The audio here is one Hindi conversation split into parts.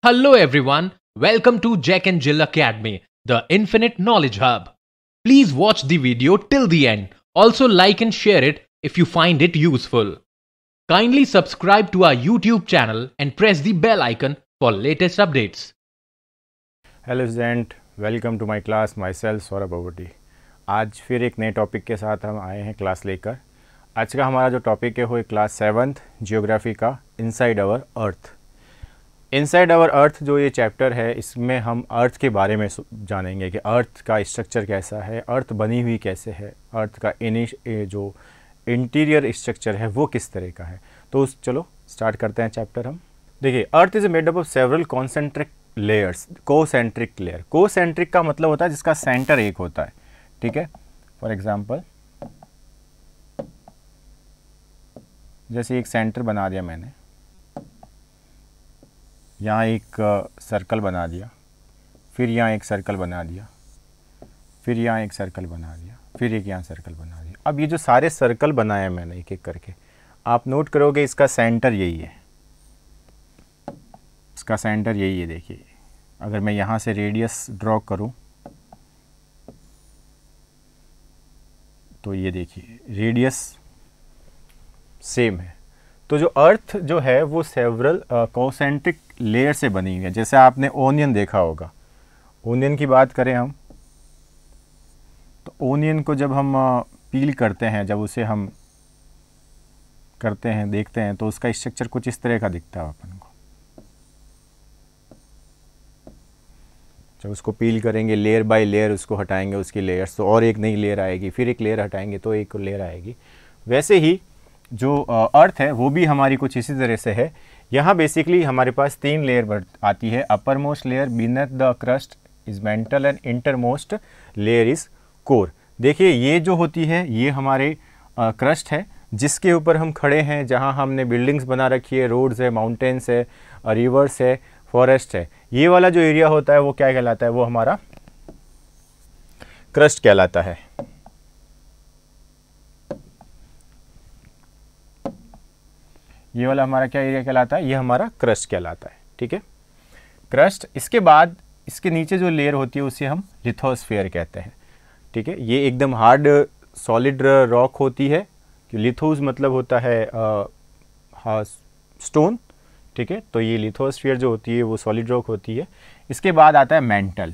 Hello everyone, welcome to Jack and Jill Academy, the Infinite Knowledge Hub. Please watch the video till the end. Also like and share it if you find it useful. Kindly subscribe to our YouTube channel and press the bell icon for latest updates. Hello student, welcome to my class. Myself Saurabh अवटी। आज फिर एक नए टॉपिक के साथ हम आए हैं क्लास लेकर। आज का हमारा जो टॉपिक है वो है क्लास 7th जियोग्राफी का inside our earth. Inside our earth जो ये चैप्टर है, इसमें हम अर्थ के बारे में जानेंगे कि अर्थ का स्ट्रक्चर कैसा है, अर्थ बनी हुई कैसे है, अर्थ का जो इंटीरियर स्ट्रक्चर है वो किस तरह का है। तो चलो स्टार्ट करते हैं चैप्टर हम। देखिए, earth is made up of several concentric layers. Concentric layer, concentric का मतलब होता है जिसका सेंटर एक होता है, ठीक है। फॉर एग्जांपल जैसे एक सेंटर बना दिया मैंने, यहाँ एक सर्कल बना दिया, फिर यहाँ एक सर्कल बना दिया, फिर यहाँ एक सर्कल बना दिया, फिर एक यहाँ सर्कल बना दिया। अब ये जो सारे सर्कल बनाए मैंने एक एक करके, आप नोट करोगे इसका सेंटर यही है, इसका सेंटर यही है। देखिए, अगर मैं यहाँ से रेडियस ड्रॉ करूँ तो ये देखिए रेडियस सेम है। तो जो अर्थ जो है वो सेवरल कॉन्सेंट्रिक लेयर से बनी हुई है। जैसे आपने ओनियन देखा होगा, ओनियन की बात करें हम, तो ओनियन को जब हम पील करते हैं, जब उसे हम करते हैं, देखते हैं, तो उसका स्ट्रक्चर कुछ इस तरह का दिखता है अपन को। जब उसको पील करेंगे, लेयर बाय लेयर उसको हटाएंगे उसकी लेयर्स, तो और एक नई लेयर आएगी, फिर एक लेयर हटाएंगे तो एक लेयर आएगी। वैसे ही जो अर्थ है वो भी हमारी कुछ इसी तरह से है। यहाँ बेसिकली हमारे पास 3 लेयर आती है। Upper most layer beneath the crust is mental and inter most layer is core. देखिए, ये जो होती है ये हमारे क्रस्ट है जिसके ऊपर हम खड़े हैं, जहाँ हमने बिल्डिंग्स बना रखी है, रोड्स है, माउंटेन्स है, रिवर्स है, फॉरेस्ट है। ये वाला जो एरिया होता है वो क्या कहलाता है, वो हमारा क्रस्ट कहलाता है। ये वाला हमारा क्या एरिया कहलाता है, ये हमारा क्रस्ट कहलाता है, ठीक है, क्रस्ट। इसके बाद इसके नीचे जो लेयर होती है उसे हम लिथोस्फीयर कहते हैं, ठीक है। ये एकदम हार्ड सॉलिड रॉक होती है, कि लिथोस मतलब होता है स्टोन, ठीक है। तो ये लिथोस्फीयर जो होती है वो सॉलिड रॉक होती है। इसके बाद आता है मेंटल,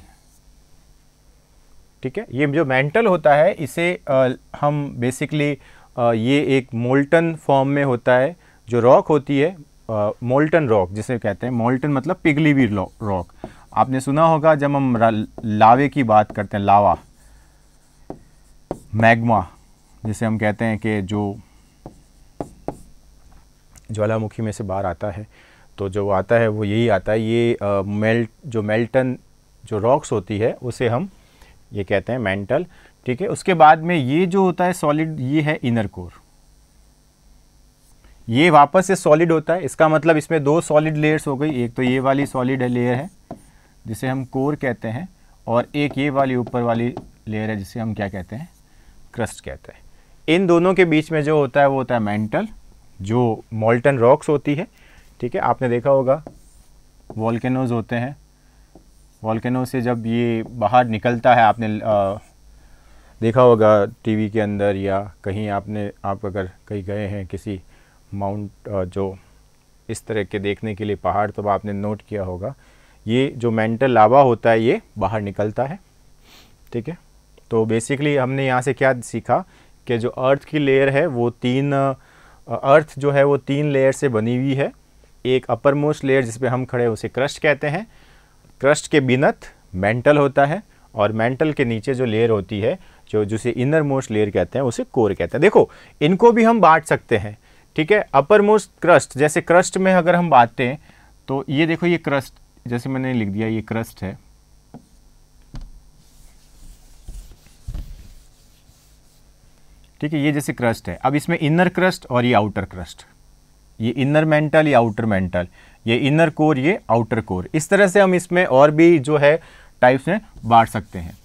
ठीक है। ये जो मेंटल होता है इसे हम बेसिकली ये एक मोल्टन फॉर्म में होता है। जो रॉक होती है मोल्टन रॉक जिसे कहते हैं, मोल्टन मतलब पिघली हुई रॉक। आपने सुना होगा जब हम लावे की बात करते हैं, लावा, मैग्मा जिसे हम कहते हैं कि जो ज्वालामुखी में से बाहर आता है, तो जो आता है वो यही आता है। ये मेल्टन जो रॉक्स होती है उसे हम ये कहते हैं मेंटल, ठीक है। उसके बाद में ये जो होता है सॉलिड, ये है इनर कोर। ये वापस से सॉलिड होता है, इसका मतलब इसमें 2 सॉलिड लेयर्स हो गई। एक तो ये वाली सॉलिड लेयर है जिसे हम कोर कहते हैं, और एक ये वाली ऊपर वाली लेयर है जिसे हम क्या कहते हैं, क्रस्ट कहते हैं। इन दोनों के बीच में जो होता है वो होता है मेंटल, जो मोल्टन रॉक्स होती है, ठीक है। आपने देखा होगा वॉल्केनोज होते हैं, वॉल्केनो से जब ये बाहर निकलता है, आपने देखा होगा टीवी के अंदर या कहीं आप अगर कहीं गए हैं किसी माउंट जो इस तरह के देखने के लिए पहाड़, तो आपने नोट किया होगा ये जो मेंटल लावा होता है ये बाहर निकलता है, ठीक है। तो बेसिकली हमने यहाँ से क्या सीखा कि जो अर्थ की लेयर है वो अर्थ जो है वो 3 लेयर से बनी हुई है। एक अपर मोस्ट लेयर जिस पे हम खड़े उसे क्रस्ट कहते हैं, क्रस्ट के बिनथ मेंटल होता है, और मेंटल के नीचे जो लेयर होती है जिसे इनर मोस्ट लेयर कहते हैं उसे कोर कहते हैं। देखो, इनको भी हम बांट सकते हैं, ठीक है। अपर मोस्ट क्रस्ट, जैसे क्रस्ट में अगर हम बांटते हैं तो ये देखो, ये क्रस्ट जैसे मैंने लिख दिया, ये क्रस्ट है, ठीक है। ये जैसे क्रस्ट है, अब इसमें इनर क्रस्ट और ये आउटर क्रस्ट, ये इनर मेंटल, ये आउटर मेंटल, ये इनर कोर, ये आउटर कोर। इस तरह से हम इसमें और भी जो है टाइप्स में बांट सकते हैं।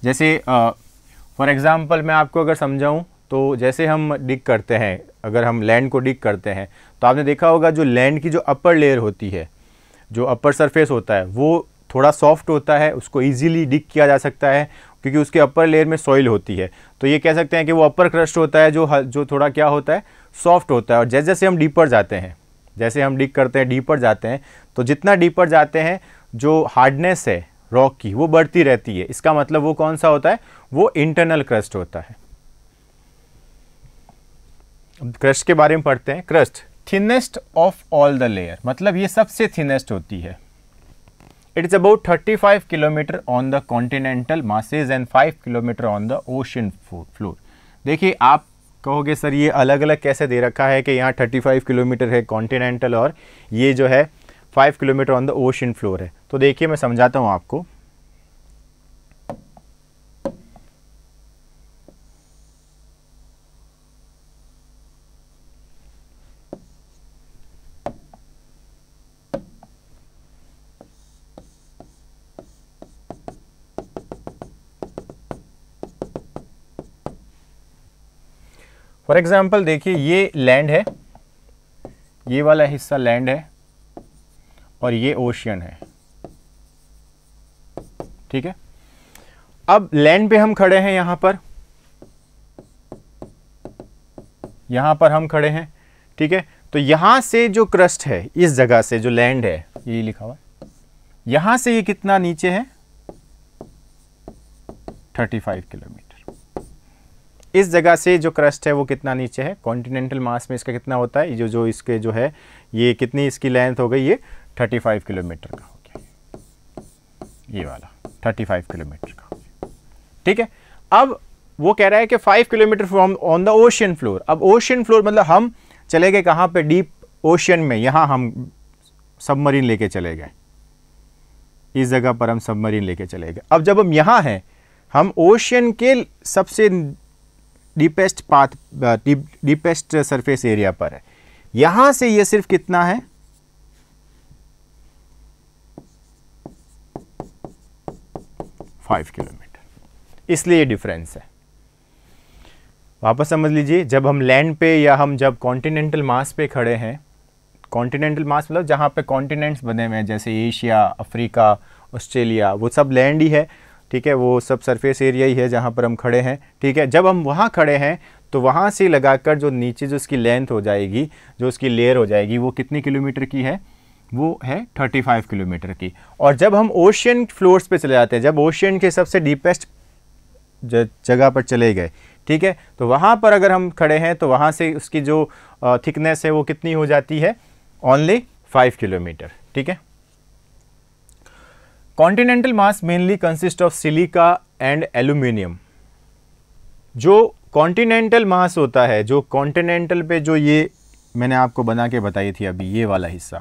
जैसे फॉर एग्जांपल मैं आपको अगर समझाऊं तो जैसे हम डिग करते हैं, अगर हम लैंड को डिग करते हैं तो आपने देखा होगा जो लैंड की जो अपर लेयर होती है जो अपर सरफेस होता है वो थोड़ा सॉफ्ट होता है, उसको इजीली डिग किया जा सकता है क्योंकि उसके अपर लेयर में सॉइल होती है। तो ये कह सकते हैं कि वो अपर क्रस्ट होता है जो थोड़ा क्या होता है, सॉफ्ट होता है। और जैसे जैसे हम डीपर जाते हैं, जैसे हम डिग करते हैं, डीपर जाते हैं, तो जितना डीपर जाते हैं जो हार्डनेस है रॉक की वो बढ़ती रहती है। इसका मतलब वो कौन सा होता है, वो इंटरनल क्रस्ट होता है। क्रस्ट के बारे में पढ़ते हैं। Crust thinnest of all the layer, मतलब ये सबसे थिनेस्ट होती है। It is about 35 kilometre on the continental masses and 5 kilometre on the ocean floor. देखिए आप कहोगे सर ये अलग अलग कैसे दे रखा है कि यहाँ 35 किलोमीटर है कॉन्टिनेंटल और ये जो है 5 kilometre on the ocean floor है। तो देखिए मैं समझाता हूँ आपको। फॉर एग्जाम्पल देखिए ये लैंड है, ये वाला हिस्सा लैंड है और ये ओशियन है, ठीक है। अब लैंड पे हम खड़े हैं, यहां पर हम खड़े हैं, ठीक है। तो यहां से जो क्रस्ट है, इस जगह से जो लैंड है, ये लिखा हुआ, यहां से ये कितना नीचे है, 35 किलोमीटर। इस जगह से जो क्रस्ट है वो कितना नीचे है, कॉन्टिनेंटल मास में इसका कितना होता है, जो इसके जो है ये कितनी इसकी लेंथ हो गई, ये 35 किलोमीटर का हो गया, ये वाला 35 किलोमीटर का हो गया, ठीक है। अब वो कह रहा है कि 5 kilometre from on the ocean floor. अब ओशियन फ्लोर मतलब हम चले गए कहाँ पे, डीप ओशियन में। यहाँ हम सबमरीन लेके चले गए, इस जगह पर हम सबमरीन लेके चले गए। अब जब हम यहाँ हैं, हम ओशियन के सबसे deepest path, deepest surface area पर है। यहां से ये सिर्फ कितना है, 5 किलोमीटर, इसलिए ये डिफरेंस है। वापस समझ लीजिए, जब हम लैंड पे या हम जब कॉन्टिनेंटल मास पे खड़े हैं, कॉन्टिनेंटल मास मतलब जहां पे कॉन्टिनेंट्स बने हुए हैं, जैसे एशिया, अफ्रीका, ऑस्ट्रेलिया, वो सब लैंड ही है, ठीक है। वो सब सरफेस एरिया ही है जहाँ पर हम खड़े हैं, ठीक है। जब हम वहाँ खड़े हैं तो वहाँ से लगाकर जो नीचे जो उसकी लेंथ हो जाएगी, जो उसकी लेयर हो जाएगी, वो कितनी किलोमीटर की है, वो है 35 किलोमीटर की। और जब हम ओशियन फ्लोर्स पे चले जाते हैं, जब ओशियन के सबसे डीपेस्ट जगह पर चले गए, ठीक है, तो वहाँ पर अगर हम खड़े हैं तो वहाँ से उसकी जो थिकनेस है वो कितनी हो जाती है, ओनली 5 किलोमीटर, ठीक है। Continental mass mainly consist of silica and aluminium. जो कॉन्टिनेंटल मास होता है, जो कॉन्टिनेंटल पे जो ये मैंने आपको बना के बताई थी अभी, ये वाला हिस्सा,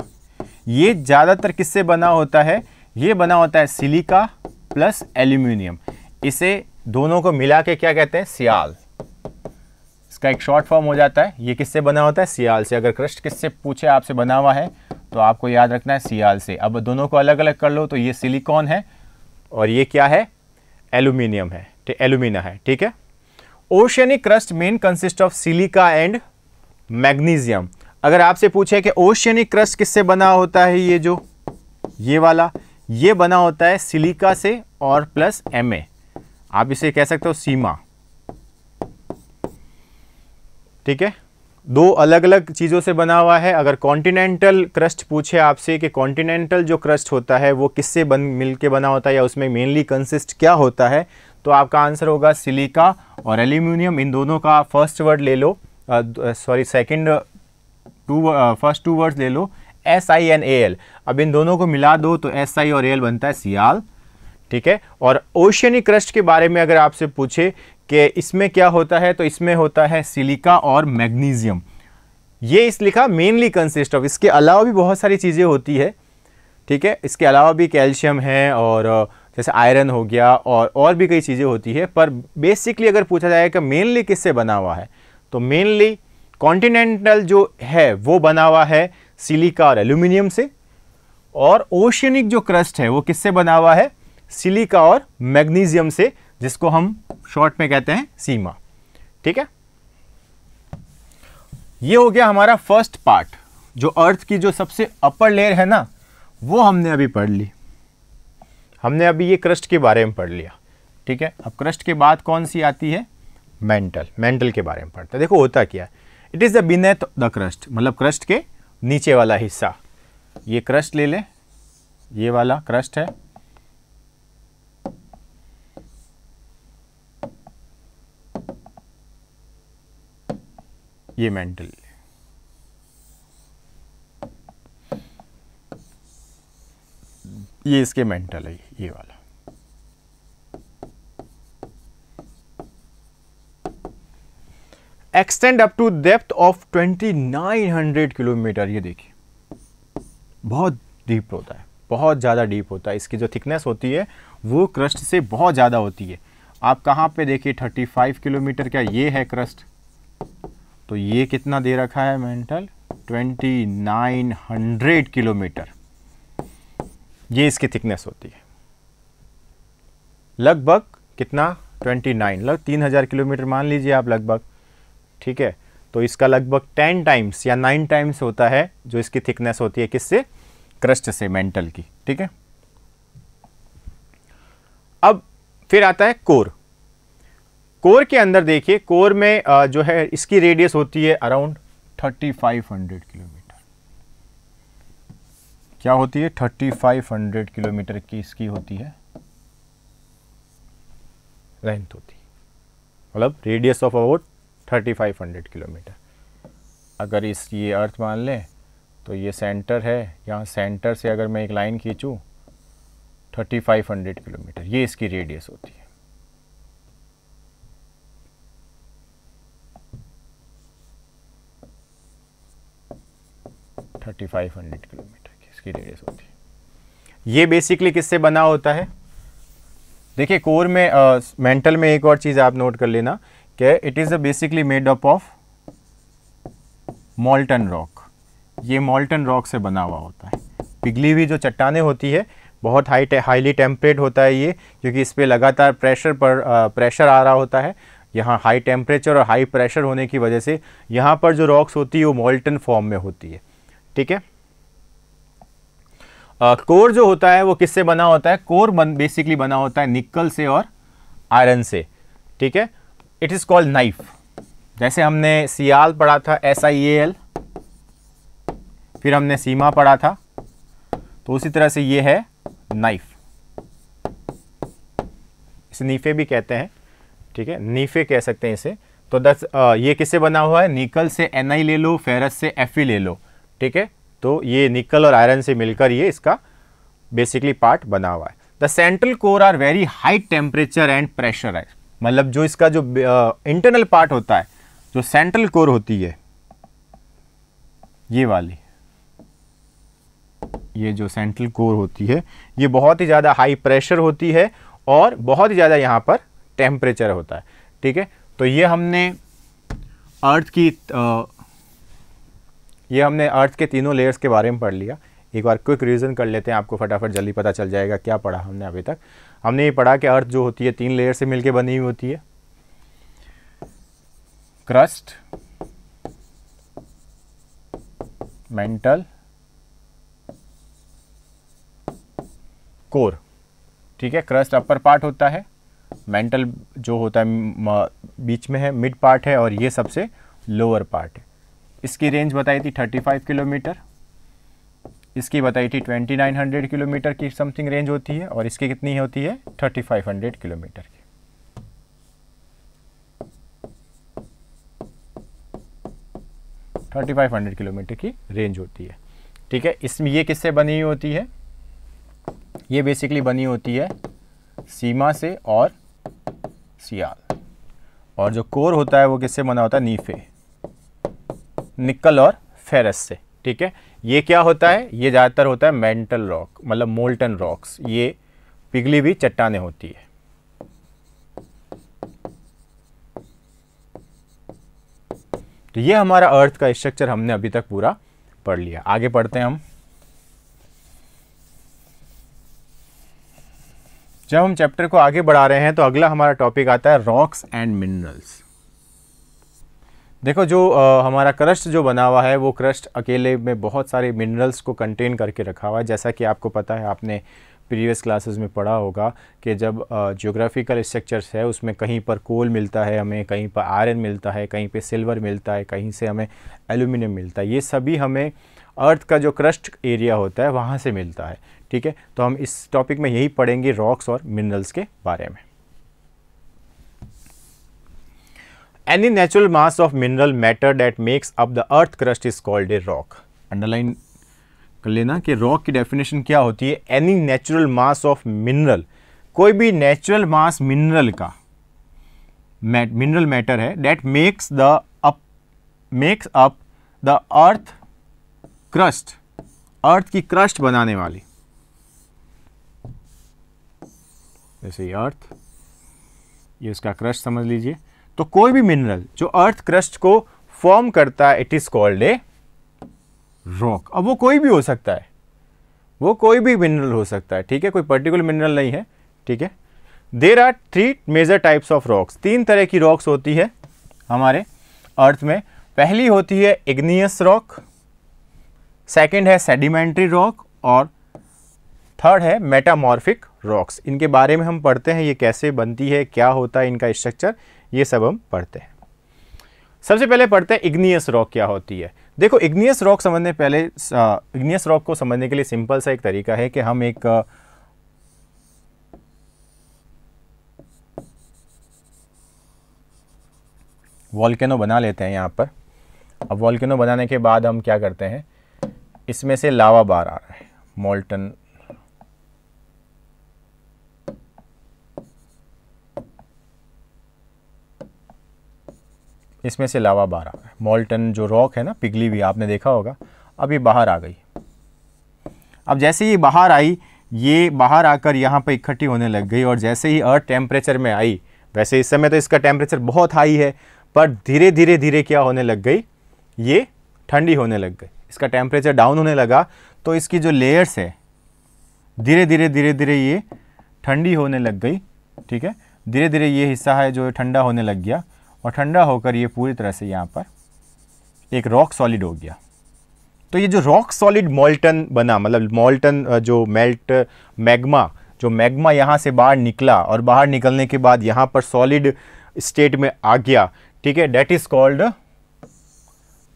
ये ज़्यादातर किससे बना होता है, ये बना होता है सिलिका प्लस एल्यूमिनियम। इसे दोनों को मिला के क्या कहते हैं, सियाल। इसका एक शॉर्ट फॉर्म हो जाता है। ये किससे बना होता है, सियाल से। अगर क्रस्ट किससे पूछे आपसे बना हुआ है तो आपको याद रखना है सियाल से। अब दोनों को अलग अलग कर लो तो ये सिलिकॉन है और ये क्या है, एल्यूमिनियम है, एल्यूमिना है, ठीक है। Oceanic crust main consist of silica and magnesium. अगर आपसे पूछे कि ओशियनिक क्रस्ट किससे बना होता है, ये वाला, ये बना होता है सिलिका से और प्लस Ma। आप इसे कह सकते हो सीमा, ठीक है। दो अलग अलग चीज़ों से बना हुआ है। अगर कॉन्टिनेंटल क्रस्ट पूछे आपसे कि कॉन्टिनेंटल जो क्रस्ट होता है वो किससे मिल के बना होता है या उसमें मेनली कंसिस्ट क्या होता है, तो आपका आंसर होगा सिलिका और एल्यूमिनियम। इन दोनों का फर्स्ट वर्ड ले लो, फर्स्ट टू वर्ड्स ले लो, SiNAl। अब इन दोनों को मिला दो तो Si और Al बनता है सियाल, ठीक है। और ओशियनिक क्रस्ट के बारे में अगर आपसे पूछे कि इसमें क्या होता है, तो इसमें होता है सिलिका और मैग्नीशियम। ये इस लिखा मेनली कंसिस्ट ऑफ, इसके अलावा भी बहुत सारी चीज़ें होती है, ठीक है। इसके अलावा भी कैल्शियम है और जैसे आयरन हो गया और भी कई चीज़ें होती है। पर बेसिकली अगर पूछा जाए कि मेनली किससे बना हुआ है, तो मेनली कॉन्टिनेंटल जो है वो बना हुआ है सिलिका और एल्यूमिनियम से, और ओशियनिक जो क्रस्ट है वो किससे बना हुआ है, सिलिका और मैग्नीशियम से, जिसको हम शॉर्ट में कहते हैं सीमा, ठीक है। ये हो गया हमारा फर्स्ट पार्ट। जो अर्थ की जो सबसे अपर लेयर है ना, वो हमने अभी पढ़ ली। हमने अभी ये क्रस्ट के बारे में पढ़ लिया, ठीक है। अब क्रस्ट के बाद कौन सी आती है? मेंटल। मेंटल के बारे में पढ़ते हैं। देखो होता क्या है, it is the beneath the crust, मतलब क्रस्ट के नीचे वाला हिस्सा। ये क्रस्ट ले लें, ये वाला क्रस्ट है, ये मेंटल, ये इसके मेंटल है, ये वाला। Extend up to depth of 2900 kilometre. ये देखिए बहुत डीप होता है, बहुत ज़्यादा डीप होता है। इसकी जो थिकनेस होती है वो क्रस्ट से बहुत ज़्यादा होती है। आप कहाँ पे देखिए 35 किलोमीटर का ये है क्रस्ट, तो ये कितना दे रखा है मेंटल? 2900 किलोमीटर, ये इसकी थिकनेस होती है। लगभग कितना? 29, लगभग 3000 किलोमीटर मान लीजिए आप लगभग, ठीक है। तो इसका लगभग 10 टाइम्स या 9 टाइम्स होता है जो इसकी थिकनेस होती है, किससे? क्रस्ट से, मेंटल की, ठीक है। अब फिर आता है कोर। कोर के अंदर देखिए, कोर में जो है इसकी रेडियस होती है अराउंड 3500 किलोमीटर। क्या होती है? 3500 किलोमीटर की इसकी होती है लेंथ होती है, मतलब रेडियस ऑफ अबाउट 3500 किलोमीटर। अगर ये अर्थ मान लें तो ये सेंटर है, यहाँ सेंटर से अगर मैं एक लाइन खींचूँ 3500 किलोमीटर, ये इसकी रेडियस होती है। किलोमीटर की इसकी रेडियस होती है। ये बेसिकली किससे बना होता है? देखिए कोर में मेंटल में एक और चीज़ आप नोट कर लेना कि it is basically made up of मॉल्टन rock. ये मॉल्टन रॉक से बना हुआ होता है। पिघली हुई जो चट्टानें होती है, बहुत हाईली टेम्परेट होता है ये, क्योंकि इस पर लगातार प्रेशर आ रहा होता है। यहाँ हाई टेम्परेचर और हाई प्रेशर होने की वजह से यहाँ पर जो रॉक्स होती है वो मॉल्टन फॉर्म में होती है, ठीक है। कोर जो होता है वो किससे बना होता है? कोर बेसिकली बना होता है निकल से और आयरन से, ठीक है। It is called knife. जैसे हमने सियाल पढ़ा था, SIAL, फिर हमने सीमा पढ़ा था, तो उसी तरह से ये है नाइफ। इसे नीफे भी कहते हैं, ठीक है, नीफे कह सकते हैं इसे। तो ये किससे बना हुआ है? निकल से Na ले लो, फेरस से Fe ले लो, ठीक है। तो ये निकल और आयरन से मिलकर ये इसका बेसिकली पार्ट बना हुआ है। The central core are very high temperature and pressure है, मतलब जो इसका जो इंटरनल पार्ट होता है, जो सेंट्रल कोर होती है ये वाली, ये जो सेंट्रल कोर होती है ये बहुत ही ज़्यादा हाई प्रेशर होती है और बहुत ही ज़्यादा यहाँ पर टेम्परेचर होता है, ठीक है। तो ये हमने अर्थ के तीनों लेयर्स के बारे में पढ़ लिया। एक बार क्विक रिवीजन कर लेते हैं, आपको फटाफट जल्दी पता चल जाएगा क्या पढ़ा हमने अभी तक। हमने ये पढ़ा कि अर्थ जो होती है 3 लेयर से मिलकर बनी हुई होती है, क्रस्ट, मेंटल, कोर, ठीक है। क्रस्ट अपर पार्ट होता है, मेंटल जो होता है बीच में है, मिड पार्ट है, और ये सबसे लोअर पार्ट है। इसकी रेंज बताई थी 35 किलोमीटर, इसकी बताई थी 2900 किलोमीटर की समथिंग रेंज होती है, और इसकी कितनी होती है? 3500 किलोमीटर की। किलोमीटर की रेंज होती है, ठीक है। इसमें ये किससे बनी हुई होती है? ये बेसिकली बनी होती है सीमा से और सियाल, और जो कोर होता है वो किससे बना होता है? नीफे, निकल और फेरस से, ठीक है। ये क्या होता है? ये ज़्यादातर होता है मेंटल रॉक, मतलब मोल्टन रॉक्स, ये पिघली हुई चट्टानें होती है। तो ये हमारा अर्थ का स्ट्रक्चर हमने अभी तक पूरा पढ़ लिया। आगे पढ़ते हैं हम। जब हम चैप्टर को आगे बढ़ा रहे हैं तो अगला हमारा टॉपिक आता है रॉक्स एंड मिनरल्स। देखो जो हमारा क्रस्ट जो बना हुआ है वो क्रस्ट अकेले में बहुत सारे मिनरल्स को कंटेन करके रखा हुआ है। जैसा कि आपको पता है, आपने प्रीवियस क्लासेस में पढ़ा होगा कि जब ज्योग्राफिकल स्ट्रक्चर्स है उसमें कहीं पर कोल मिलता है हमें, कहीं पर आयरन मिलता है, कहीं पे सिल्वर मिलता है, कहीं से हमें एल्यूमिनियम मिलता है। ये सभी हमें अर्थ का जो क्रस्ट एरिया होता है वहाँ से मिलता है। ठीक है, तो हम इस टॉपिक में यही पढ़ेंगे रॉक्स और मिनरल्स के बारे में। Any natural mass of mineral matter that makes up the earth crust is called a rock. Underline कर लेना कि रॉक की डेफिनेशन क्या होती है। Any natural mass of mineral, कोई भी नेचुरल मास मिनरल का मिनरल मैटर है that makes up the earth crust, earth की क्रस्ट बनाने वाली, जैसे अर्थ, ये उसका क्रस्ट समझ लीजिए। तो कोई भी मिनरल जो अर्थ क्रस्ट को फॉर्म करता है it is called a rock. अब वो कोई भी हो सकता है, वो कोई भी मिनरल हो सकता है। ठीक है, कोई पर्टिकुलर मिनरल नहीं है। ठीक है, there are 3 major types of rocks. 3 तरह की रॉक्स होती है हमारे अर्थ में। पहली होती है इग्नियस रॉक, सेकंड है सेडिमेंट्री रॉक और थर्ड है मेटामॉर्फिक रॉक्स। इनके बारे में हम पढ़ते हैं, ये कैसे बनती है, क्या होता है इनका स्ट्रक्चर, ये सब हम पढ़ते हैं। सबसे पहले पढ़ते हैं इग्नियस रॉक क्या होती है। देखो इग्नियस रॉक समझने पहले इग्नियस रॉक को समझने के लिए सिंपल सा एक तरीका है कि हम एक वॉल्केनो बना लेते हैं यहाँ पर। अब वॉल्केनो बनाने के बाद हम क्या करते हैं, इसमें से लावा बाहर आ रहा है, मोल्टन इसमें से लावा बाहर आ रहा है। मोल्टन जो रॉक है ना, पिघली हुई, आपने देखा होगा। अब ये बाहर आ गई। अब जैसे ये बाहर आई, ये बाहर आकर यहाँ पर इकट्ठी होने लग गई और जैसे ही अर्थ टेम्परेचर में आई, वैसे इस समय तो इसका टेम्परेचर बहुत हाई है, पर धीरे धीरे धीरे क्या होने लग गई, ये ठंडी होने लग गई। इसका टेम्परेचर डाउन होने लगा तो इसकी जो लेयर्स है धीरे धीरे ये ठंडी होने लग गई। ठीक है, धीरे धीरे ये हिस्सा है जो ठंडा होने लग गया और ठंडा होकर ये पूरी तरह से यहाँ पर एक रॉक सॉलिड हो गया। तो ये जो रॉक सॉलिड मोल्टन बना, मतलब मोल्टन जो मेल्ट मैग्मा, जो मैग्मा यहाँ से बाहर निकला और बाहर निकलने के बाद यहाँ पर सॉलिड स्टेट में आ गया। ठीक है, that is called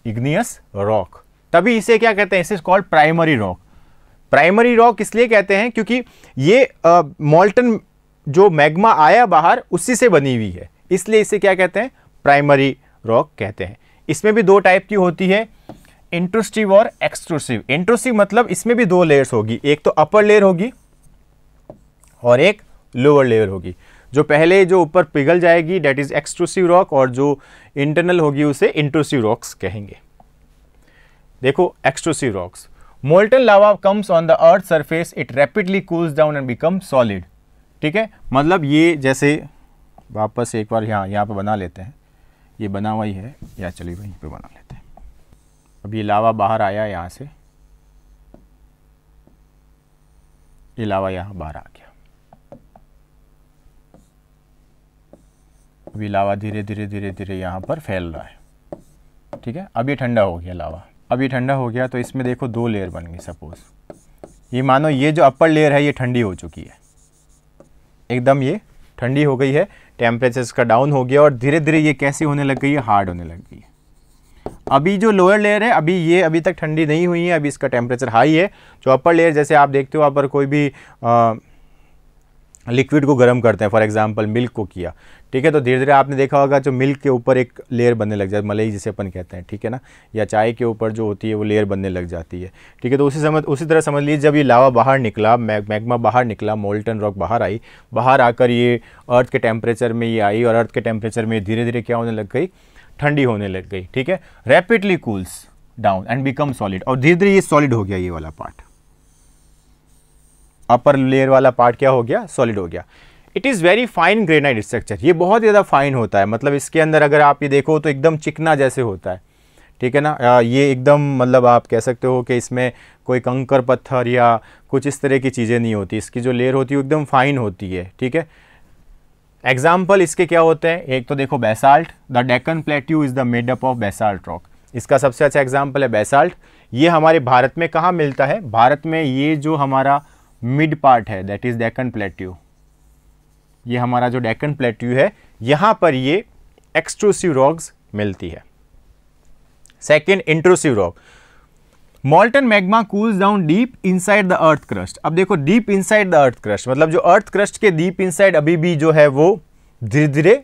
igneous rock. तभी इसे क्या कहते हैं, इसे called primary rock. Primary rock इसलिए कहते हैं क्योंकि ये मोल्टन जो मैग्मा आया बाहर उसी से बनी हुई है, इसलिए इसे क्या कहते हैं, प्राइमरी रॉक कहते हैं। इसमें भी 2 टाइप की होती है, इंट्रूसिव और एक्सट्रूसिव। इंट्रूसिव मतलब इसमें भी 2 लेयर्स होगी, एक तो अपर लेयर होगी और एक लोअर लेयर होगी। जो पहले जो ऊपर पिघल जाएगी डेट इज एक्सट्रूसिव रॉक और जो इंटरनल होगी उसे इंट्रूसिव रॉक्स कहेंगे। देखो extrusive rocks, molten lava comes on the earth surface, it rapidly cools down and become solid. ठीक है, मतलब ये जैसे वापस एक बार यहाँ पे बना लेते हैं, ये बना हुआ ही है, या चलिए वहीं पे बना लेते हैं। अब ये लावा बाहर आया यहाँ से, ये लावा यहाँ बाहर आ गया। अभी लावा धीरे धीरे यहाँ पर फैल रहा है। ठीक है, अब ये ठंडा हो गया लावा। अब ये ठंडा हो गया तो इसमें देखो 2 लेयर बन गई। सपोज ये मानो ये जो अपर लेयर है ये ठंडी हो चुकी है, एकदम ये ठंडी हो गई है, टेम्परेचर इसका डाउन हो गया और धीरे धीरे ये कैसी होने लग गई है, हार्ड होने लग गई है। अभी जो लोअर लेयर है अभी तक ठंडी नहीं हुई है, अभी इसका टेम्परेचर हाई है। जो अपर लेयर, जैसे आप देखते हो वहाँ पर कोई भी लिक्विड को गर्म करते हैं, फॉर एग्जांपल मिल्क को किया। ठीक है, तो धीरे धीरे आपने देखा होगा जो मिल्क के ऊपर एक लेयर बनने लग जाती है, मलाई जिसे अपन कहते हैं। ठीक है ना, या चाय के ऊपर जो होती है वो लेयर बनने लग जाती है। ठीक है, तो उसी तरह समझ लीजिए जब ये लावा बाहर निकला, मैग्मा बाहर निकला, मोल्टन रॉक बाहर आई, बाहर आकर ये अर्थ के टेम्परेचर में ये आई और अर्थ के टेम्परेचर में धीरे धीरे क्या होने लग गई, ठंडी होने लग गई। ठीक है, rapidly cools down and become solid, और धीरे धीरे ये सॉलिड हो गया। ये वाला पार्ट, अपर लेयर वाला पार्ट क्या हो गया, सॉलिड हो गया। It is very fine granite structure, ये बहुत ज़्यादा फाइन होता है, मतलब इसके अंदर अगर आप ये देखो तो एकदम चिकना जैसे होता है। ठीक है ना, ये एकदम मतलब आप कह सकते हो कि इसमें कोई कंकर पत्थर या कुछ इस तरह की चीज़ें नहीं होती, इसकी जो लेयर होती है एकदम फाइन होती है। ठीक है, एग्जाम्पल इसके क्या होते हैं, एक तो देखो basalt, the Deccan plateau is the made up of basalt rock. इसका सबसे अच्छा एग्जाम्पल है बेसाल्ट। ये हमारे भारत में कहाँ मिलता है, भारत में ये जो हमारा मिड पार्ट है दैट इज डेक्कन प्लेट्यू, ये हमारा जो डेक्कन प्लेट्यू है यहाँ पर ये एक्सट्रूसिव रॉक्स मिलती है। Second, intrusive rock. मॉल्टन magma cools down deep inside the earth crust. अब देखो deep inside the earth crust मतलब जो अर्थ क्रस्ट के डीप इनसाइड अभी भी जो है वो धीरे धीरे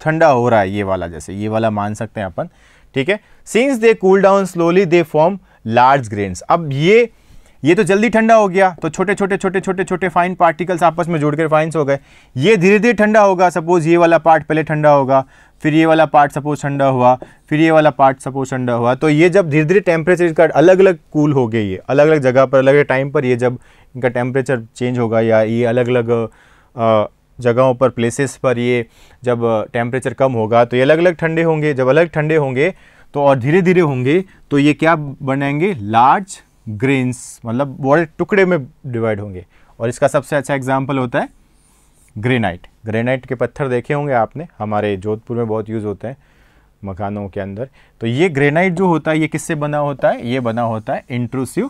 ठंडा हो रहा है, ये वाला, जैसे ये वाला मान सकते हैं अपन, ठीक है। Since they cool down slowly they form large grains. अब ये तो जल्दी ठंडा हो गया तो छोटे छोटे छोटे छोटे छोटे फाइन पार्टिकल्स आपस में जुड़कर फाइन्स हो गए। ये धीरे धीरे ठंडा होगा, सपोज ये वाला पार्ट पहले ठंडा होगा, फिर ये वाला पार्ट सपोज ठंडा हुआ, फिर ये वाला पार्ट सपोज ठंडा हुआ। तो ये जब धीरे धीरे टेम्परेचर का अलग अलग कूल हो गए, ये अलग अलग जगह पर अलग अलग टाइम पर ये जब इनका टेम्परेचर चेंज होगा या ये अलग अलग जगहों पर प्लेसेस पर ये जब टेम्परेचर कम होगा तो ये अलग अलग ठंडे होंगे। जब अलग ठंडे होंगे तो और धीरे धीरे होंगे तो ये क्या बनेंगे, लार्ज ग्रेन्स, मतलब बड़े टुकड़े में डिवाइड होंगे। और इसका सबसे अच्छा एग्जाम्पल होता है ग्रेनाइट। ग्रेनाइट के पत्थर देखे होंगे आपने, हमारे जोधपुर में बहुत यूज़ होते हैं मकानों के अंदर। तो ये ग्रेनाइट जो होता है ये किससे बना होता है, ये बना होता है इंट्रूसिव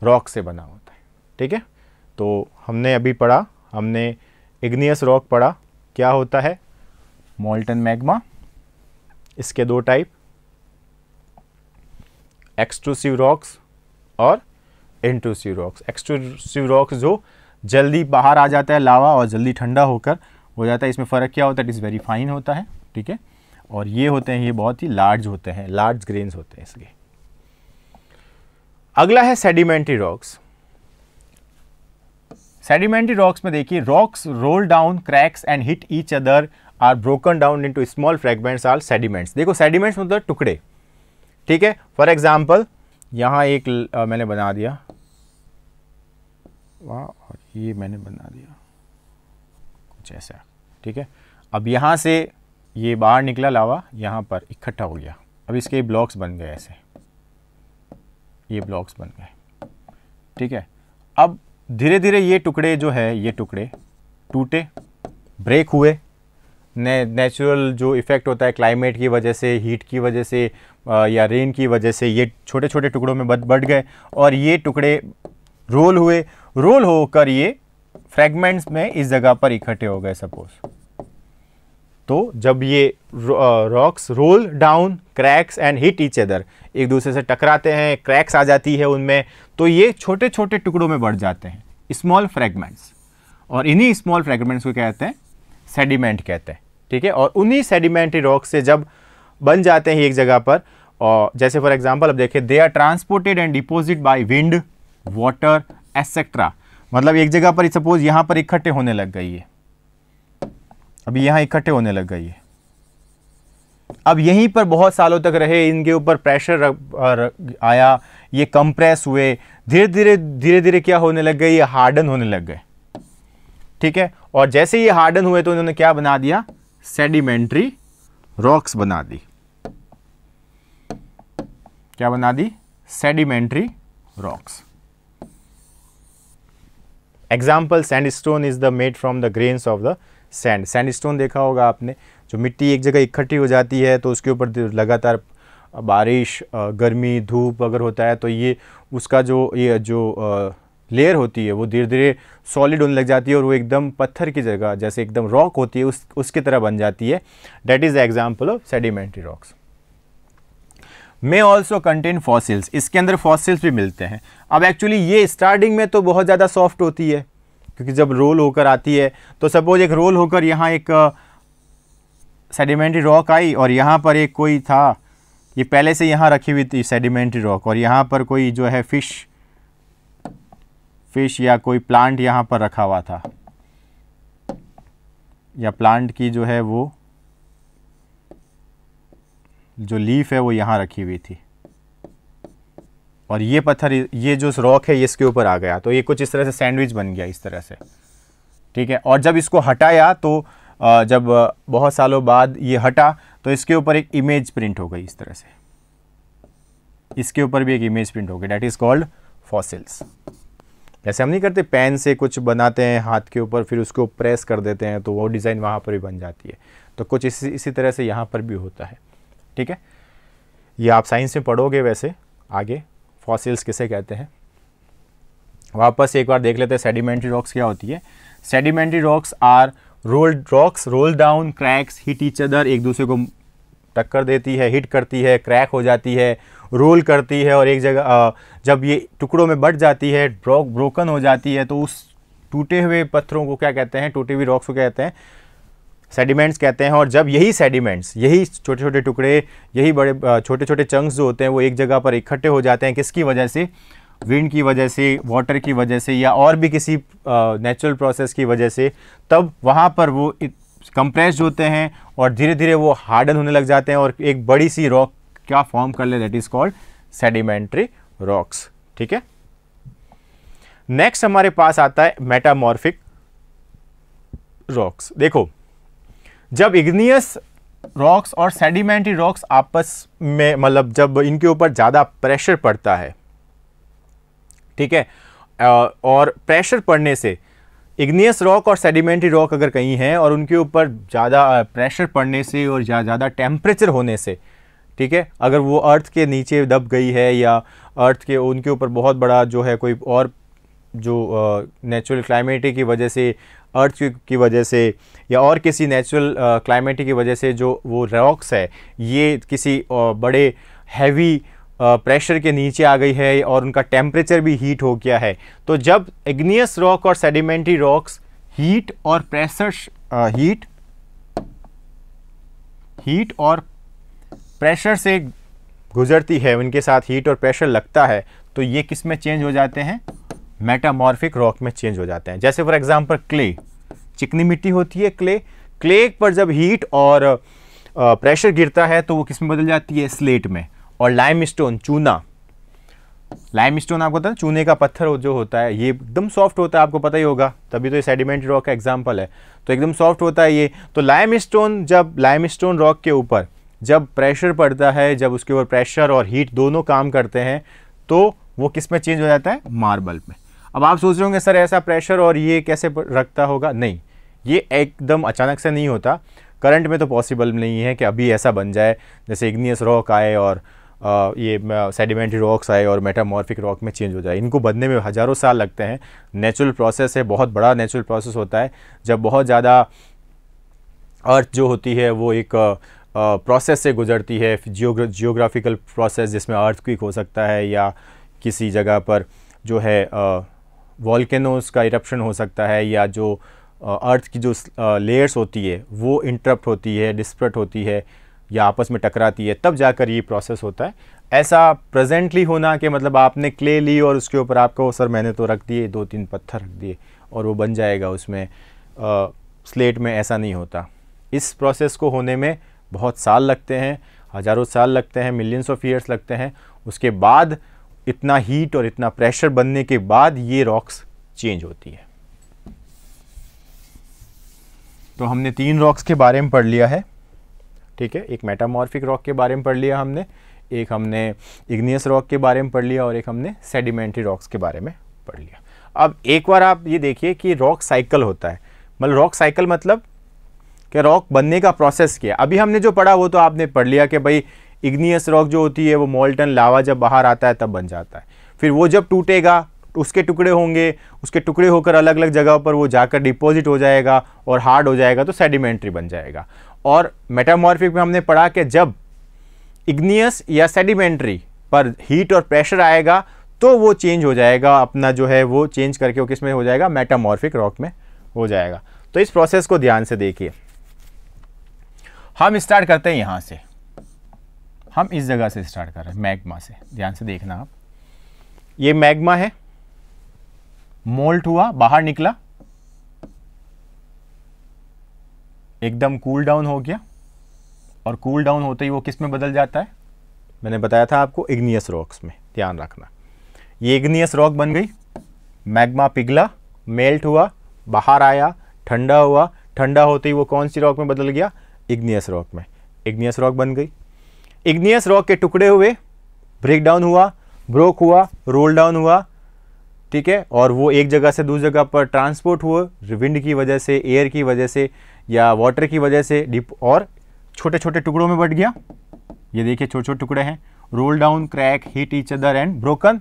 रॉक से बना होता है, ठीक है। तो हमने अभी पढ़ा, हमने इग्नियस रॉक पढ़ा, क्या होता है मॉल्टन मैग्मा, इसके दो टाइप, एक्सट्रूसिव रॉक्स और इंट्रूसिव रॉक्स। एक्सट्रूसिव रॉक्स जो जल्दी बाहर आ जाता है लावा और जल्दी ठंडा होकर हो जाता है, इसमें फ़र्क क्या होता है, इट इज़ वेरी फाइन होता है, ठीक है। और ये होते हैं, ये बहुत ही लार्ज होते हैं, लार्ज ग्रेन्स होते हैं इसलिए। अगला है सेडिमेंट्री रॉक्स। सेडिमेंट्री रॉक्स में देखिए, rocks roll down, cracks and hit each other are broken down into small fragments are sediments. देखो सेडिमेंट्स मतलब टुकड़े, ठीक है। फॉर एग्जाम्पल यहाँ एक मैंने बना दिया, वाह, और ये मैंने बना दिया कुछ ऐसा, ठीक है। अब यहाँ से ये बाहर निकला लावा, यहाँ पर इकट्ठा हो गया, अब इसके ब्लॉक्स बन गए ऐसे, ये ब्लॉक्स बन गए, ठीक है। अब धीरे धीरे ये टुकड़े जो है, ये टुकड़े टूटे, ब्रेक हुए। नेचुरल जो इफ़ेक्ट होता है क्लाइमेट की वजह से, हीट की वजह से या रेन की वजह से ये छोटे छोटे टुकड़ों में बढ़ गए और ये टुकड़े रोल हुए, रोल होकर ये फ्रैगमेंट्स में इस जगह पर इकट्ठे हो गए सपोज। तो जब ये rocks roll down, cracks and hit each other, एक दूसरे से टकराते हैं, क्रैक्स आ जाती है उनमें, तो ये छोटे छोटे टुकड़ों में बढ़ जाते हैं, स्मॉल फ्रैगमेंट्स। और इन्हीं स्मॉल फ्रैगमेंट्स को कहते हैं सेडिमेंट कहते हैं, ठीक है। और उन्हीं सेडिमेंट्री रॉक से जब बन जाते हैं एक जगह पर, और जैसे फॉर एग्जांपल अब देखिए, they are transported and deposit by wind, water etcetera. मतलब एक जगह पर सपोज यहाँ पर इकट्ठे होने लग गई है, अभी यहाँ इकट्ठे होने लग गई है, अब यहीं पर बहुत सालों तक रहे, इनके ऊपर प्रेशर आया, ये कंप्रेस हुए, धीरे धीरे क्या होने लग गए, ये हार्डन होने लग गए, ठीक है। और जैसे ये हार्डन हुए तो उन्होंने क्या बना दिया, सेडिमेंट्री रॉक्स बना दी। क्या बना दी, sedimentary rocks. Example, sandstone is the made from the grains of the sand. Sandstone देखा होगा आपने, जो मिट्टी एक जगह इकट्ठी हो जाती है तो उसके ऊपर लगातार बारिश, गर्मी, धूप अगर होता है तो ये उसका जो लेयर होती है वो धीरे धीरे सॉलिड होने लग जाती है और वो एकदम पत्थर की जगह जैसे एकदम रॉक होती है उसकी तरह बन जाती है। That is the example of sedimentary rocks. May also contain fossils, इसके अंदर फॉसिल्स भी मिलते हैं। अब एक्चुअली ये स्टार्टिंग में तो बहुत ज़्यादा सॉफ्ट होती है, क्योंकि जब रोल होकर आती है तो सपोज एक रोल होकर यहाँ एक सेडिमेंट्री रॉक आई और यहाँ पर एक कोई था, ये पहले से यहाँ रखी हुई थी सेडिमेंट्री रॉक, और यहाँ पर कोई जो है फिश या कोई प्लांट यहाँ पर रखा हुआ था, या प्लांट की जो है वो जो लीफ है वो यहाँ रखी हुई थी, और ये पत्थर, ये जो रॉक है ये इसके ऊपर आ गया, तो ये कुछ इस तरह से सैंडविच बन गया इस तरह से, ठीक है। और जब इसको हटाया तो जब बहुत सालों बाद ये हटा तो इसके ऊपर एक इमेज प्रिंट हो गई इस तरह से, इसके ऊपर भी एक इमेज प्रिंट हो गई, डैट इज कॉल्ड फॉसिल्स। जैसे हम नहीं करते पेन से कुछ बनाते हैं हाथ के ऊपर, फिर उसको प्रेस कर देते हैं तो वो डिज़ाइन वहाँ पर भी बन जाती है। तो कुछ इसी तरह से यहाँ पर भी होता है। ठीक है, ये आप साइंस में पढ़ोगे वैसे आगे, फॉसिल्स किसे कहते हैं। वापस एक बार देख लेते हैं सेडिमेंट्री रॉक्स क्या होती है। Sedimentary rocks are rolled rocks, roll down, cracks, hit each other, एक दूसरे को टक्कर देती है, हिट करती है, क्रैक हो जाती है, रोल करती है, और एक जगह जब ये टुकड़ों में बट जाती है, ब्रोकन हो जाती है, तो उस टूटे हुए पत्थरों को क्या कहते हैं, टूटी हुई रॉक्स को कहते हैं सेडिमेंट्स कहते हैं। और जब यही सेडिमेंट्स, यही छोटे छोटे टुकड़े, यही बड़े छोटे छोटे चंक्स जो होते हैं वो एक जगह पर इकट्ठे हो जाते हैं, किसकी वजह से, विंड की वजह से, वाटर की वजह से, या और भी किसी नेचुरल प्रोसेस की वजह से, तब वहाँ पर वो कंप्रेस्ड होते हैं और धीरे धीरे वो हार्डन होने लग जाते हैं और एक बड़ी सी रॉक क्या फॉर्म कर ले, that is called sedimentary rocks. ठीक है, नेक्स्ट हमारे पास आता है मेटामॉर्फिक रॉक्स। देखो, जब इग्नियस रॉक्स और सेडिमेंट्री रॉक्स आपस में, मतलब जब इनके ऊपर ज़्यादा प्रेशर पड़ता है, ठीक है, और प्रेशर पड़ने से इग्नियस रॉक और सेडिमेंट्री रॉक अगर कहीं हैं और उनके ऊपर ज़्यादा प्रेशर पड़ने से और ज़्यादा टेम्परेचर होने से, ठीक है, अगर वो अर्थ के नीचे दब गई है या अर्थ के उनके ऊपर बहुत बड़ा जो है कोई और जो नेचुरल क्लाइमेट की वजह से, अर्थ की वजह से, या और किसी नेचुरल क्लाइमेट की वजह से जो वो रॉक्स है ये किसी बड़े हैवी प्रेशर के नीचे आ गई है और उनका टेम्परेचर भी हीट हो गया है, तो जब इग्नियस रॉक और सेडिमेंट्री रॉक्स हीट और प्रेशर हीट और प्रेशर से गुजरती है, उनके साथ हीट और प्रेशर लगता है, तो ये किस में चेंज हो जाते हैं, मेटामॉर्फिक रॉक में चेंज हो जाते हैं। जैसे फॉर एग्जांपल क्ले, चिकनी मिट्टी होती है क्ले पर जब हीट और प्रेशर गिरता है तो वो किस में बदल जाती है, स्लेट में। और लाइमस्टोन, चूना, लाइमस्टोन आपको पता है चूने का पत्थर जो होता है ये एकदम सॉफ्ट होता है, आपको पता ही होगा, तभी तो ये सेडिमेंट्री रॉक का एग्जांपल है, तो एकदम सॉफ्ट होता है ये। तो लाइमस्टोन रॉक के ऊपर जब प्रेशर पड़ता है, जब उसके ऊपर प्रेशर और हीट दोनों काम करते हैं, तो वो किस में चेंज हो जाता है, मार्बल में। अब आप सोच रहे होंगे सर ऐसा प्रेशर और ये कैसे रखता होगा, नहीं, ये एकदम अचानक से नहीं होता, करंट में तो पॉसिबल नहीं है कि अभी ऐसा बन जाए जैसे इग्नियस रॉक आए और ये सेडिमेंट्री रॉक्स आए और मेटामॉर्फिक रॉक में चेंज हो जाए। इनको बनने में हज़ारों साल लगते हैं, नेचुरल प्रोसेस है, बहुत बड़ा नेचुरल प्रोसेस होता है। जब बहुत ज़्यादा अर्थ जो होती है वो एक प्रोसेस से गुजरती है, जियोग्राफिकल प्रोसेस, जिसमें अर्थक्वेक हो सकता है या किसी जगह पर जो है वॉल्केनोस का इरप्शन हो सकता है, या जो अर्थ की जो लेयर्स होती है वो इंटरप्ट होती है, डिस्पर्ट होती है या आपस में टकराती है, तब जाकर ये प्रोसेस होता है। ऐसा प्रेजेंटली होना कि मतलब आपने क्ले ली और उसके ऊपर आपको सर मैंने तो रख दिए 2-3 पत्थर रख दिए और वो बन जाएगा उसमें स्लेट में, ऐसा नहीं होता। इस प्रोसेस को होने में बहुत साल लगते हैं, हज़ारों साल लगते हैं, मिलियंस ऑफ ईयर्स लगते हैं। उसके बाद इतना हीट और इतना प्रेशर बनने के बाद ये रॉक्स चेंज होती है। तो हमने 3 रॉक्स के बारे में पढ़ लिया है, ठीक है, एक मेटामॉर्फिक रॉक के बारे में पढ़ लिया हमने, एक हमने इग्नियस रॉक के बारे में पढ़ लिया और एक हमने सेडिमेंट्री रॉक्स के बारे में पढ़ लिया। अब एक बार आप ये देखिए कि रॉक साइकिल होता है, मतलब रॉक साइकिल मतलब कि रॉक बनने का प्रोसेस क्या है। अभी हमने जो पढ़ा वो तो आपने पढ़ लिया कि भाई इग्नियस रॉक जो होती है वो मोल्टन लावा जब बाहर आता है तब बन जाता है, फिर वो जब टूटेगा उसके टुकड़े होंगे, उसके टुकड़े होकर अलग अलग जगह पर वो जाकर डिपॉजिट हो जाएगा और हार्ड हो जाएगा तो सेडिमेंट्री बन जाएगा। और मेटामॉर्फिक में हमने पढ़ा कि जब इग्नियस या सेडिमेंट्री पर हीट और प्रेशर आएगा तो वो चेंज हो जाएगा, अपना जो है वो चेंज करके वो किस में हो जाएगा, मेटामॉर्फिक रॉक में हो जाएगा। तो इस प्रोसेस को ध्यान से देखिए। हम स्टार्ट करते हैं यहाँ से, हम इस जगह से स्टार्ट कर रहे हैं, मैग्मा से। ध्यान से देखना आप, ये मैग्मा है, मोल्ट हुआ, बाहर निकला, एकदम कूल डाउन हो गया और कूल डाउन होते ही वो किस में बदल जाता है, मैंने बताया था आपको, इग्नियस रॉक्स में। ध्यान रखना, ये इग्नियस रॉक बन गई, मैग्मा पिघला, मेल्ट हुआ, बाहर आया, ठंडा हुआ, ठंडा होते ही वो कौन सी रॉक में बदल गया, इग्नियस रॉक में। इग्नियस रॉक बन गई। इग्नियस रॉक के टुकड़े हुए, ब्रेक डाउन हुआ, ब्रोक हुआ, रोल डाउन हुआ, ठीक है, और वो एक जगह से दूसरी जगह पर ट्रांसपोर्ट हुआ विंड की वजह से, एयर की वजह से या वाटर की वजह से, डिप और छोटे छोटे टुकड़ों में बट गया। ये देखिए छोटे छोटे टुकड़े हैं, roll down, crack, hit each other and broken.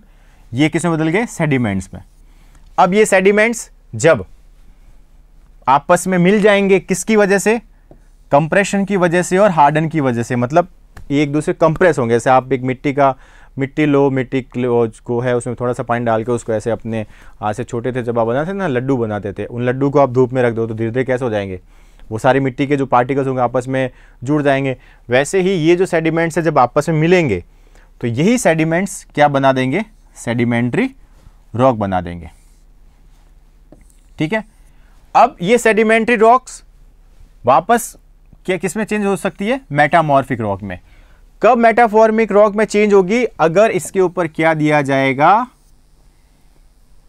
ये किस में बदल गए? सेडिमेंट्स में। अब ये सेडिमेंट्स जब आपस में मिल जाएंगे, किसकी वजह से? कंप्रेशन की वजह से और हार्डन की वजह से, मतलब एक दूसरे कंप्रेस होंगे। जैसे आप एक मिट्टी को है, उसमें थोड़ा सा पानी डाल के उसको ऐसे अपने हाथ से, छोटे थे जब आप बनाते थे ना, लड्डू बनाते थे, उन लड्डू को आप धूप में रख दो तो धीरे धीरे कैसे हो जाएंगे? वो सारी मिट्टी के जो पार्टिकल्स होंगे आपस में जुड़ जाएंगे। वैसे ही ये जो सेडिमेंट्स है जब आपस में मिलेंगे तो यही सेडिमेंट्स क्या बना देंगे? सेडिमेंट्री रॉक बना देंगे। ठीक है, अब ये सेडिमेंट्री रॉक्स वापस क्या किस में चेंज हो सकती है? मेटामॉर्फिक रॉक में। कब मेटामॉर्फिक रॉक में चेंज होगी? अगर इसके ऊपर क्या दिया जाएगा?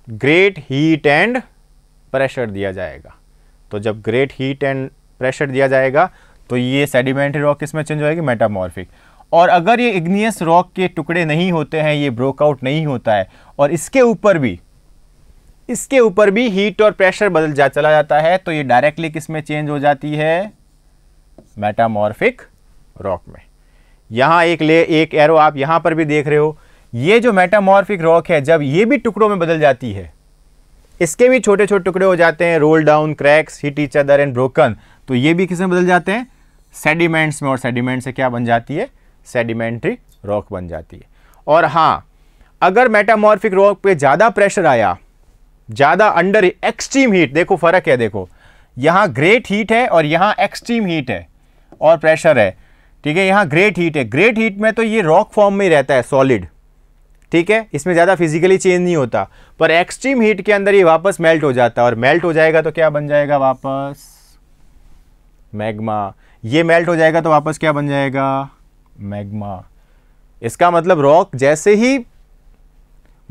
ग्रेट हीट एंड प्रेशर दिया जाएगा। तो जब ग्रेट हीट एंड प्रेशर दिया जाएगा तो ये सेडिमेंट्री रॉक किस में चेंज हो जाएगी? मेटामॉर्फिक। और अगर ये इग्नियस रॉक के टुकड़े नहीं होते हैं, ये ब्रोकआउट नहीं होता है, और इसके ऊपर भी हीट और प्रेशर चला जाता है, तो ये डायरेक्टली किस में चेंज हो जाती है? मेटामॉर्फिक रॉक में। यहां एक एरो आप यहां पर भी देख रहे हो। ये जो मेटामॉर्फिक रॉक है, जब ये भी टुकड़ों में बदल जाती है, इसके भी छोटे छोटे टुकड़े हो जाते हैं, role down, cracks, hit each other and broken, तो ये भी किस में बदल जाते हैं? सेडिमेंट्स में। और सेडिमेंट से क्या बन जाती है? सेडिमेंट्री रॉक बन जाती है। और हां, अगर मेटामॉर्फिक रॉक पे ज्यादा प्रेशर आया, ज्यादा अंडर एक्सट्रीम हीट, देखो फर्क है, देखो यहां ग्रेट हीट है और यहां एक्सट्रीम हीट है और प्रेशर है। ठीक है, यहां ग्रेट हीट है। ग्रेट हीट में तो ये रॉक फॉर्म में ही रहता है, सॉलिड। ठीक है, इसमें ज्यादा फिजिकली चेंज नहीं होता, पर एक्सट्रीम हीट के अंदर ये वापस मेल्ट हो जाता है, और मेल्ट हो जाएगा तो क्या बन जाएगा? वापस मैग्मा। ये मेल्ट हो जाएगा तो वापस क्या बन जाएगा? मैग्मा। इसका मतलब रॉक जैसे ही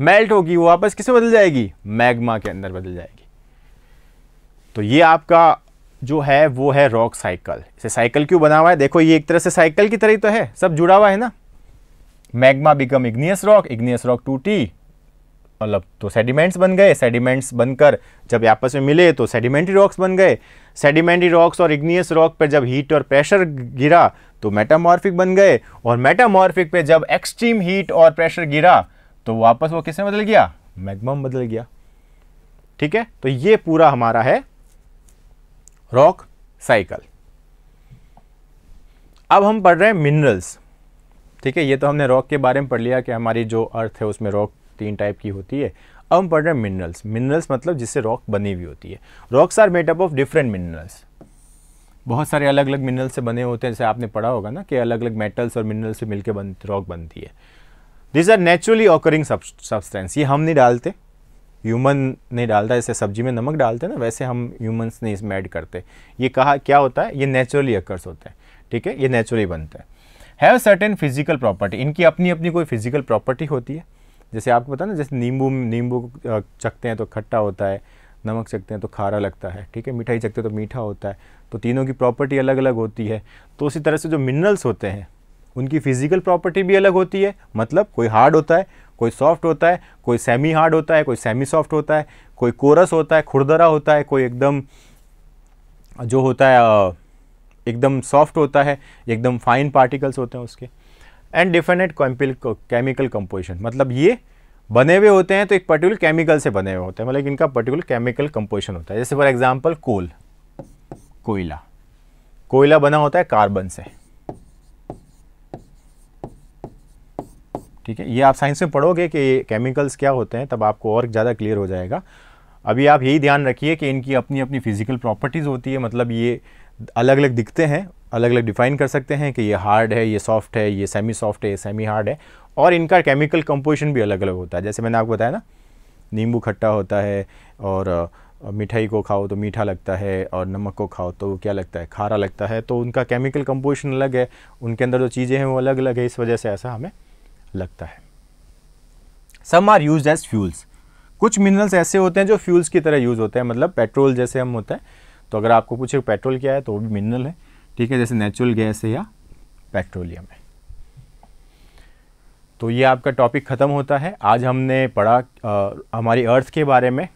मेल्ट होगी वो वापस किसमें बदल जाएगी? मैग्मा के अंदर बदल जाएगी। तो ये आपका जो है वो है रॉक साइकिल। इसे साइकिल क्यों बना हुआ है? देखो ये एक तरह से साइकिल की तरह ही तो है, सब जुड़ा हुआ है ना। मैग्मा बिकम इग्नियस रॉक टूटी, मतलब तो सेडिमेंट्स बन गए, सेडिमेंट्स बनकर जब आपस में मिले तो सेडिमेंट्री रॉक्स बन गए। सेडिमेंट्री रॉक्स और इग्नियस रॉक पर जब हीट और प्रेशर गिरा तो मेटामॉर्फिक बन गए, और मेटामॉर्फिक पे जब एक्सट्रीम हीट और प्रेशर गिरा तो वापस वो किसमें बदल गया? मैग्मा में बदल गया। ठीक है, तो ये पूरा हमारा है रॉक साइकिल। अब हम पढ़ रहे हैं मिनरल्स। ठीक है, ये तो हमने रॉक के बारे में पढ़ लिया कि हमारी जो अर्थ है उसमें रॉक 3 टाइप की होती है। अब हम पढ़ रहे हैं मिनरल्स। मिनरल्स मतलब जिससे रॉक बनी हुई होती है। Rocks are made up of different minerals. बहुत सारे अलग अलग मिनरल से बने होते हैं, जैसे आपने पढ़ा होगा ना कि अलग अलग मेटल्स और मिनरल से मिलकर रॉक बनती है। This are naturally occurring substance. ये हम नहीं डालते, ह्यूमन नहीं डालता। जैसे सब्जी में नमक डालते हैं ना, वैसे हम ह्यूमंस नहीं इसमें ऐड करते। ये कहा क्या होता है? ये नेचुरली अकर्स होता है। ठीक है, ये नेचुरली बनता है। Have certain physical property. इनकी अपनी अपनी कोई फिजिकल प्रॉपर्टी होती है। जैसे आपको पता ना, जैसे नींबू चखते हैं तो खट्टा होता है, नमक चखते हैं तो खारा लगता है। ठीक है, मिठाई चखते हैं तो मीठा होता है। तो तीनों की प्रॉपर्टी अलग अलग होती है। तो उसी तरह से जो मिनरल्स होते हैं उनकी फिजिकल प्रॉपर्टी भी अलग होती है। मतलब कोई हार्ड होता है, कोई सॉफ्ट होता है, कोई सेमी हार्ड होता है, कोई सेमी सॉफ्ट होता है, कोई कोरस होता है, खुरदरा होता है, कोई एकदम जो होता है एकदम सॉफ्ट होता है, एकदम फाइन पार्टिकल्स होते हैं उसके। एंड डिफरेंट केमिकल कंपोजिशन, मतलब ये बने हुए होते हैं तो एक पर्टिकुलर केमिकल से बने हुए होते हैं, मतलब इनका पर्टिकुलर केमिकल कंपोजिशन होता है। जैसे फॉर एग्जांपल कोयला बना होता है कार्बन से। ठीक है, ये आप साइंस में पढ़ोगे कि केमिकल्स क्या होते हैं, तब आपको और ज़्यादा क्लियर हो जाएगा। अभी आप यही ध्यान रखिए कि इनकी अपनी अपनी फिजिकल प्रॉपर्टीज़ होती है। मतलब ये अलग अलग दिखते हैं, अलग अलग डिफाइन कर सकते हैं कि ये हार्ड है, ये सॉफ्ट है, ये सेमी सॉफ्ट है, ये सेमी हार्ड है। और इनका केमिकल कंपोजिशन भी अलग अलग होता है। जैसे मैंने आपको बताया ना, नींबू खट्टा होता है, और मिठाई को खाओ तो मीठा लगता है, और नमक को खाओ तो क्या लगता है? खारा लगता है। तो उनका केमिकल कंपोजिशन अलग है, उनके अंदर जो चीज़ें हैं वो अलग अलग है। इस वजह से ऐसा हमें लगता है। Some are used as fuels. कुछ मिनरल्स ऐसे होते हैं जो फ्यूल्स की तरह यूज़ होते हैं, मतलब पेट्रोल जैसे हम होता है। तो अगर आपको पूछे पेट्रोल क्या है तो वो भी मिनरल है। ठीक है, जैसे नेचुरल गैस है या पेट्रोलियम है। तो ये आपका टॉपिक ख़त्म होता है। आज हमने पढ़ा हमारी अर्थ के बारे में,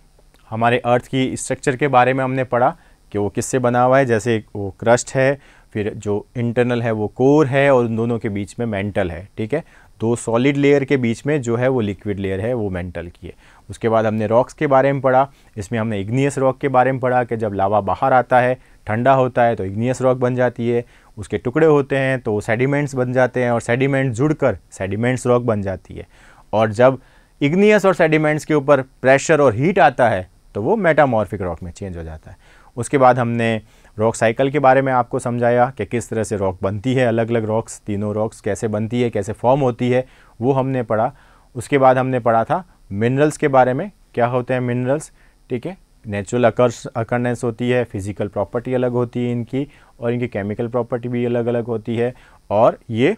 हमारे अर्थ की स्ट्रक्चर के बारे में हमने पढ़ा कि वो किससे बना हुआ है। जैसे वो क्रस्ट है, फिर जो इंटरनल है वो कोर है, और उन दोनों के बीच में मेंटल है। ठीक है, दो सॉलिड लेयर के बीच में जो है वो लिक्विड लेयर है, वो मेंटल की है। उसके बाद हमने रॉक्स के बारे में पढ़ा। इसमें हमने इग्नियस रॉक के बारे में पढ़ा कि जब लावा बाहर आता है, ठंडा होता है, तो इग्नियस रॉक बन जाती है। उसके टुकड़े होते हैं तो सेडिमेंट्स बन जाते हैं, और सेडिमेंट्स जुड़कर सेडिमेंट्स रॉक बन जाती है। और जब इग्नियस और सेडिमेंट्स के ऊपर प्रेशर और हीट आता है तो वो मेटामॉर्फिक रॉक में चेंज हो जाता है। उसके बाद हमने रॉक साइकिल के बारे में आपको समझाया कि किस तरह से रॉक बनती है, अलग अलग रॉक्स, तीनों रॉक्स कैसे बनती है, कैसे फॉर्म होती है, वो हमने पढ़ा। उसके बाद हमने पढ़ा था मिनरल्स के बारे में, क्या होते हैं मिनरल्स। ठीक है, नेचुरल अकरनेंस होती है, फिजिकल प्रॉपर्टी अलग होती है इनकी, और इनकी केमिकल प्रॉपर्टी भी अलग अलग होती है, और ये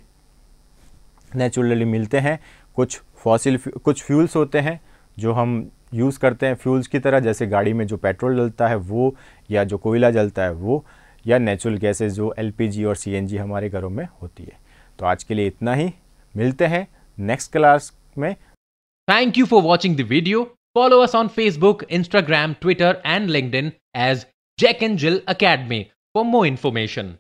नेचुरली मिलते हैं। कुछ कुछ फ्यूल्स होते हैं जो हम यूज़ करते हैं फ्यूल्स की तरह, जैसे गाड़ी में जो पेट्रोल जलता है वो, या जो कोयला जलता है वो, या नेचुरल गैसेस जो एलपीजी और सीएनजी हमारे घरों में होती है। तो आज के लिए इतना ही, मिलते हैं नेक्स्ट क्लास में। Thank you for watching the video. Follow us on Facebook, Instagram, Twitter, and LinkedIn as Jack and Jill Academy for more information.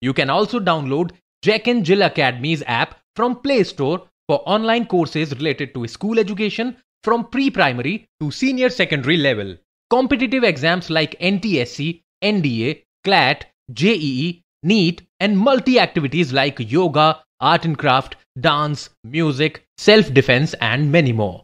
You can also download Jack and Jill Academy's app from Play Store for online courses related to school education from pre-primary to senior secondary level. Competitive exams like NTSC, NDA, CLAT, JEE, NEET, and multi-activities like yoga, art and craft, dance, music, self-defense, and many more.